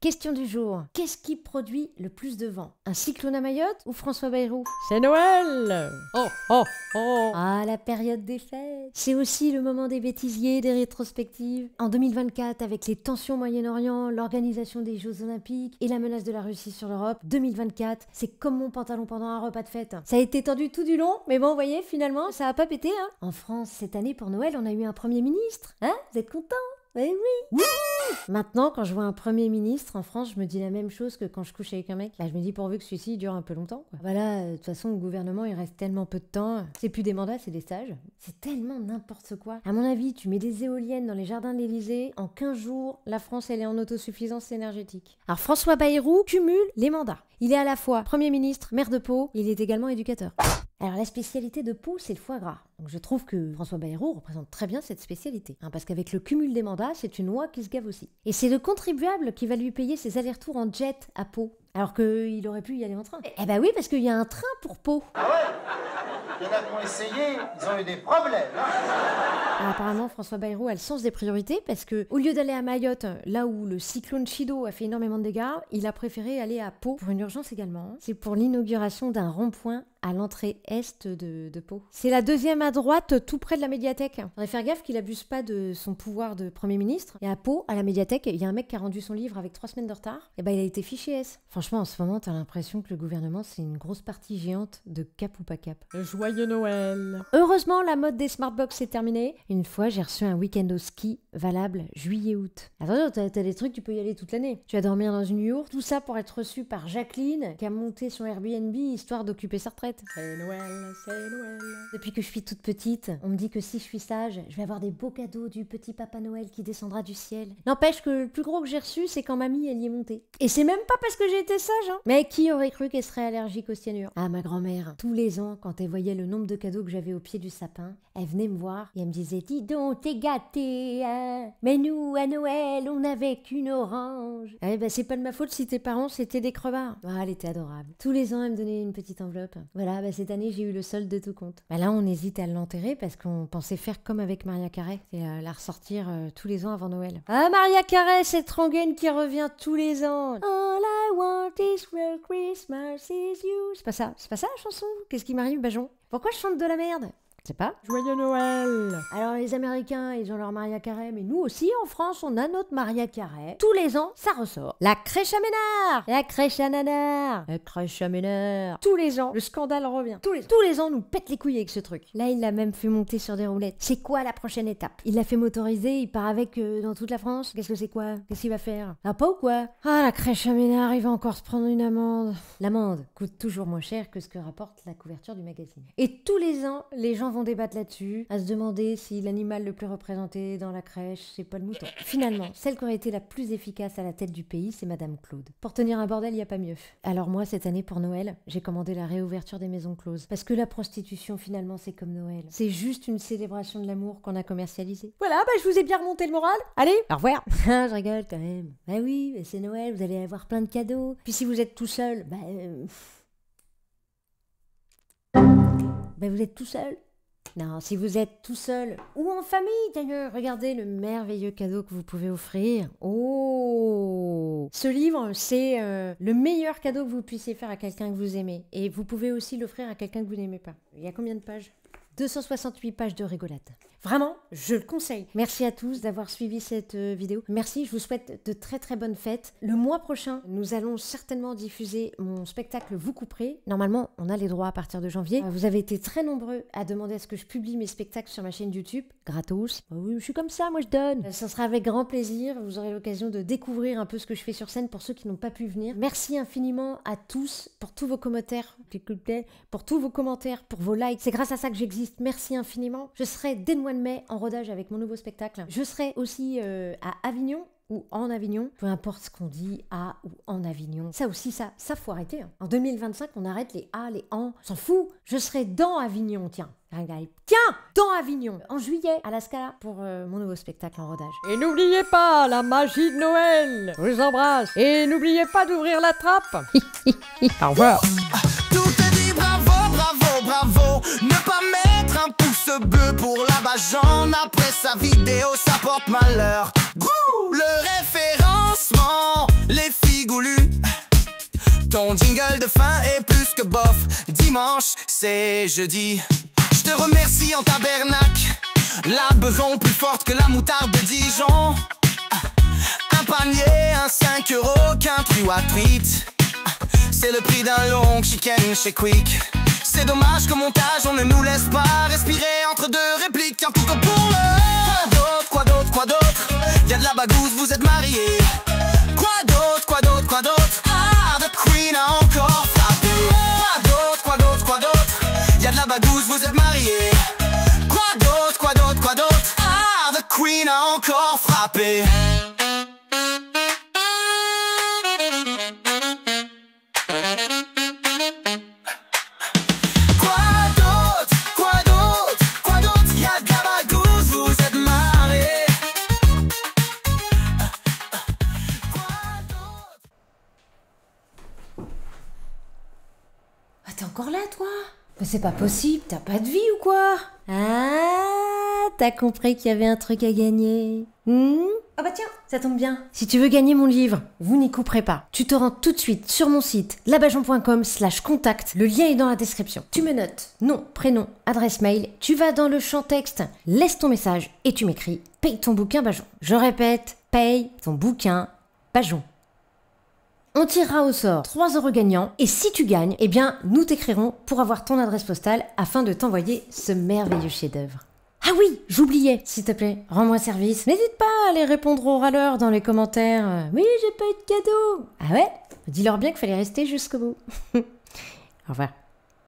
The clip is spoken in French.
Question du jour. Qu'est-ce qui produit le plus de vent? Un cyclone à Mayotte ou François Bayrou? C'est Noël! Oh, oh, oh! Ah, la période des fêtes. C'est aussi le moment des bêtisiers, des rétrospectives. En 2024, avec les tensions au Moyen-Orient, l'organisation des Jeux Olympiques et la menace de la Russie sur l'Europe, 2024, c'est comme mon pantalon pendant un repas de fête. Ça a été tendu tout du long, mais bon, vous voyez, finalement, ça a pas pété, hein. En France, cette année, pour Noël, on a eu un Premier ministre. Hein? Vous êtes contents? Eh oui. Maintenant, quand je vois un Premier ministre en France, je me dis la même chose que quand je couche avec un mec. Bah, je me dis pourvu que celui-ci dure un peu longtemps, quoi. Voilà, de toute façon, le gouvernement, il reste tellement peu de temps. C'est plus des mandats, c'est des stages. C'est tellement n'importe quoi. À mon avis, tu mets des éoliennes dans les jardins de l'Élysée, en 15 jours, la France, elle est en autosuffisance énergétique. Alors, François Bayrou cumule les mandats. Il est à la fois Premier ministre, maire de Pau, il est également éducateur. Alors la spécialité de Pau, c'est le foie gras. Donc je trouve que François Bayrou représente très bien cette spécialité. Parce qu'avec le cumul des mandats, c'est une oie qui se gave aussi. Et c'est le contribuable qui va lui payer ses allers-retours en jet à Pau. Alors qu'il aurait pu y aller en train. Eh ben oui, parce qu'il y a un train pour Pau. Ah ouais? Il y en a qui ont essayé, ils ont eu des problèmes. Alors, apparemment, François Bayrou a le sens des priorités parce que, au lieu d'aller à Mayotte, là où le cyclone Chido a fait énormément de dégâts, il a préféré aller à Pau pour une urgence également. C'est pour l'inauguration d'un rond-point à l'entrée est de Pau. C'est la deuxième à droite, tout près de la médiathèque. Faudrait faire gaffe qu'il abuse pas de son pouvoir de Premier ministre. Et à Pau, à la médiathèque, il y a un mec qui a rendu son livre avec 3 semaines de retard. Et ben il a été fiché S. Franchement, en ce moment, t'as l'impression que le gouvernement, c'est une grosse partie géante de cap ou pas cap. Joyeux Noël! Heureusement, la mode des smartbox est terminée. Une fois, j'ai reçu un week-end au ski valable juillet-août. Attention, t'as des trucs, tu peux y aller toute l'année. Tu vas dormir dans une yourte, tout ça pour être reçu par Jacqueline, qui a monté son Airbnb histoire d'occuper sa retraite. C'est Noël, c'est Noël. Depuis que je suis toute petite, on me dit que si je suis sage, je vais avoir des beaux cadeaux du petit Papa Noël qui descendra du ciel. N'empêche que le plus gros que j'ai reçu, c'est quand mamie, elle y est montée. Et c'est même pas parce que j'ai été sage, hein. Mais qui aurait cru qu'elle serait allergique au cyanure? Ah, ma grand-mère, tous les ans, quand elle voyait le nombre de cadeaux que j'avais au pied du sapin, elle venait me voir et elle me disait « Dis donc, t'es gâtée, hein? Mais nous, à Noël, on n'avait qu'une orange. » Eh ben, c'est pas de ma faute si tes parents, c'était des crevards. Ah, elle était adorable. Tous les ans, elle me donnait une petite enveloppe. Voilà, bah, cette année, j'ai eu le solde de tout compte. Bah, là, on hésite à l'enterrer parce qu'on pensait faire comme avec Maria Carey et la ressortir tous les ans avant Noël. Ah, Maria Carey, cette rengaine qui revient tous les ans. All I want is for Christmas is you. C'est pas ça la chanson? Qu'est-ce qui m'arrive, Bajon? Pourquoi je chante de la merde? Je sais pas. Joyeux Noël! Alors les Américains, ils ont leur Maria Carey, mais nous aussi en France, on a notre Maria Carey. Tous les ans, ça ressort. La crèche à Ménard, la crèche à Nanar, la crèche à Ménard. Tous les ans, le scandale revient. Tous les ans, on nous pète les couilles avec ce truc. Là, il l'a même fait monter sur des roulettes. C'est quoi la prochaine étape? Il l'a fait motoriser, il part avec dans toute la France. Qu'est-ce que c'est quoi? Qu'est-ce qu'il va faire? Ah, pas ou quoi? Ah, la crèche à Ménard, il va encore se prendre une amende. L'amende coûte toujours moins cher que ce que rapporte la couverture du magazine. Et tous les ans, les gens vont débattre là-dessus, à se demander si l'animal le plus représenté dans la crèche, c'est pas le mouton. Finalement, celle qui aurait été la plus efficace à la tête du pays, c'est Madame Claude. Pour tenir un bordel, il n'y a pas mieux. Alors moi, cette année, pour Noël, j'ai commandé la réouverture des maisons closes. Parce que la prostitution, finalement, c'est comme Noël. C'est juste une célébration de l'amour qu'on a commercialisée. Voilà, bah je vous ai bien remonté le moral. Allez, au revoir. Je rigole quand même. Bah oui, c'est Noël, vous allez avoir plein de cadeaux. Puis si vous êtes tout seul, bah vous êtes tout seul. Non, si vous êtes tout seul, ou en famille d'ailleurs, regardez le merveilleux cadeau que vous pouvez offrir. Oh! Ce livre, c'est le meilleur cadeau que vous puissiez faire à quelqu'un que vous aimez. Et vous pouvez aussi l'offrir à quelqu'un que vous n'aimez pas. Il y a combien de pages? 268 pages de rigolade. Vraiment, je le conseille. Merci à tous d'avoir suivi cette vidéo. Merci, je vous souhaite de très très bonnes fêtes. Le mois prochain, nous allons certainement diffuser mon spectacle Vous couperez. Normalement, on a les droits à partir de janvier. Vous avez été très nombreux à demander à ce que je publie mes spectacles sur ma chaîne YouTube, gratos. Oui, je suis comme ça, moi je donne. Ça sera avec grand plaisir. Vous aurez l'occasion de découvrir un peu ce que je fais sur scène pour ceux qui n'ont pas pu venir. Merci infiniment à tous pour tous vos commentaires, pour vos likes. C'est grâce à ça que j'existe. Merci infiniment. Je serai dès le mois de mai en rodage avec mon nouveau spectacle. Je serai aussi à Avignon ou en Avignon, peu importe ce qu'on dit, à ou en Avignon. Ça aussi, ça faut arrêter. Hein. En 2025, on arrête les a, les en. On s'en fout. Je serai dans Avignon, tiens. Tiens, dans Avignon, en juillet, à la Scala, pour mon nouveau spectacle en rodage. Et n'oubliez pas la magie de Noël. Je vous embrasse. Et n'oubliez pas d'ouvrir la trappe. Au revoir. Tout est dit, bravo, bravo, bravo. Ne pas mettre un pouce bleu pour la Bajan. Après sa vidéo, ça porte malheur. Le référencement, les Goulu. Ton jingle de fin est plus que bof. Dimanche, c'est jeudi. Je te remercie en tabernacle. La beson plus forte que la moutarde de Dijon. Un panier, un 5 €, qu'un trio à frites. C'est le prix d'un long chicken chez Quick. C'est dommage qu'au montage on ne nous laisse pas respirer entre deux répliques. En tout cas pour le quoi d'autre, y'a de la bagousse, vous êtes mariés. Quoi d'autre, ah, the Queen a encore frappé. Quoi d'autre, y'a de la bagousse, vous êtes mariés. Quoi d'autre, ah, the Queen a encore frappé. T'es encore là, toi? Mais c'est pas possible, t'as pas de vie ou quoi? Ah, t'as compris qu'il y avait un truc à gagner. Ah bah tiens, ça tombe bien. Si tu veux gagner mon livre, vous n'y couperez pas. Tu te rends tout de suite sur mon site labajon.com/contact. Le lien est dans la description. Tu me notes nom, prénom, adresse mail. Tu vas dans le champ texte, laisse ton message et tu m'écris « Paye ton bouquin Bajon ». Je répète, paye ton bouquin Bajon. On tirera au sort 3 € gagnants et si tu gagnes, eh bien, nous t'écrirons pour avoir ton adresse postale afin de t'envoyer ce merveilleux chef-d'œuvre. Ah oui, j'oubliais, s'il te plaît, rends-moi service. N'hésite pas à aller répondre aux râleurs dans les commentaires. Oui, j'ai pas eu de cadeau. Ah ouais? Dis-leur bien qu'il fallait rester jusqu'au bout. Au revoir.